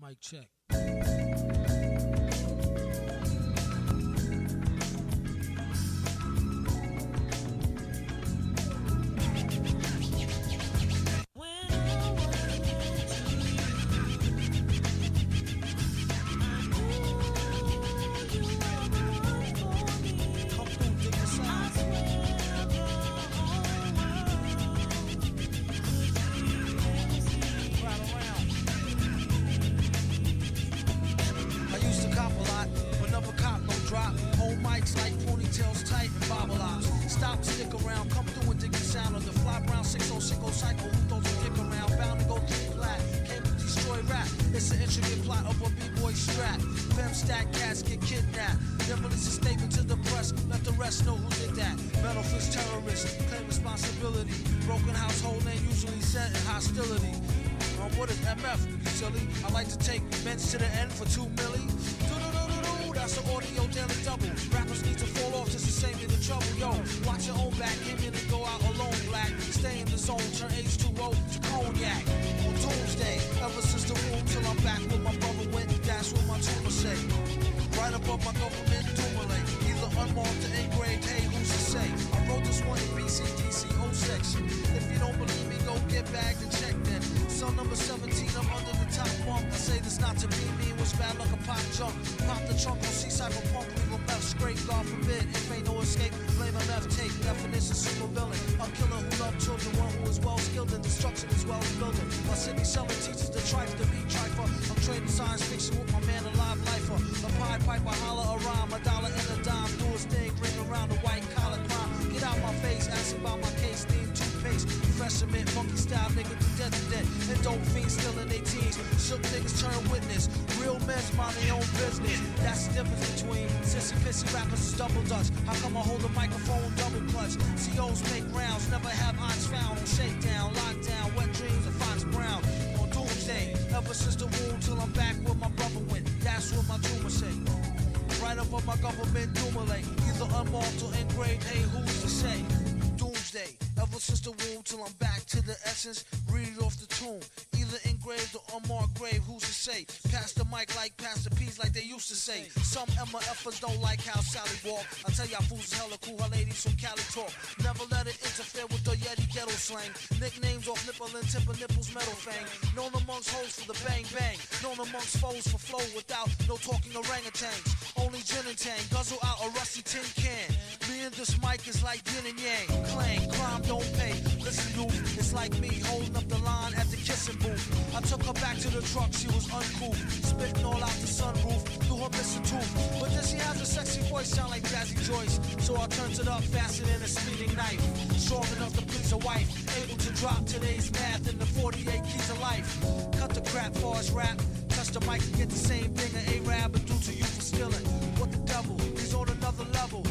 Mic check. Like ponytails tight and bobble ops. Stop, stick around, come through and dig the sound of the fly brown 6060 cycle. Who throws a dick around? Bound to go through flat. Came to destroy rap. It's an intricate plot of a b-boy strap. Fem stack cats get kidnapped. Then release a statement to the press. Let the rest know who did that. Metal fist terrorists claim responsibility. Broken household name usually set in hostility. What is MF? You silly. I like to take men's to the end for 2 milli. That's an audio daily double. Rappers need to fall off just to save me the trouble. Yo, watch your own back. Came in and go out alone, black. Stay in the zone, turn H2O to cognac. On doomsday, ever since the womb till I'm back with my brother went. That's what my tumor say. Right above my government doomlay. Either unmarked or engraved, hey, who's to say? I wrote this one in BCDC 0 section. If you don't believe me, go get bagged and check then. Cell number 17, I'm under the top bunk. I say this not to be mean, was bad like a pop jump. Pop the trunk on C-Cypher punk, leave him left scrape, God forbid. If ain't no escape, blame MF, take definition, super villain. A killer who loved children, one who is well skilled in destruction as well as building. My city selling teaches the trife to be trifer. I'm trading science fiction with my man, a live lifer. A pie piper, holler a rhyme, a dollar and a dime. Do his thing, ring around the white collar crime. Get out my face, ask about my case, theme toothpaste. Fresh cement, funky style, nigga do dead to dead. And dope fiends still in their teens. Shook niggas turn witness. Real men's mind their own business. That's the difference between sissy pissy rappers is double dutch. How come I hold a microphone double clutch? COs make rounds, never have odds found. On shakedown, lockdown, wet dreams of Fox Brown. On doomsday, ever since the womb till I'm back where my brother went. That's what my tumor say. Right up on my government doomlay. Either unmarked or engraved, hey, who's to say? Doomsday, ever since the womb till I'm back to the essence. Read it off the tomb. Either engraved or unmarked grave, who's to say? Pass the mic like pass the peas like they used to say. Some MFers don't like how Sally walk. I tell y'all fools is hella cool, her ladies from Cali talk. Never let it interfere with the Yeti ghetto slang. Nicknames off nipple and tip of nipples metal fang. Known amongst hoes for the bang bang. Known amongst foes for flow without no talking orangutans. Only gin and tang, guzzle out a rusty tin can. Me and this mic is like yin and yang. Clang, crime don't pay. Listen, youth, it's like me holding up the line at the kissing booth. I took her back to the truck, she was uncool. Spitting all out the sunroof, through her missing tooth. But then she has a sexy voice, sound like Jazzy Joyce. So I turned it up faster than a speeding knife. Strong enough to please a wife. Able to drop today's math in the 48 keys of life. Cut the crap for us rap. Touch the mic and get the same thing an A-Rab would do to you for stealing. What the devil, he's on another level.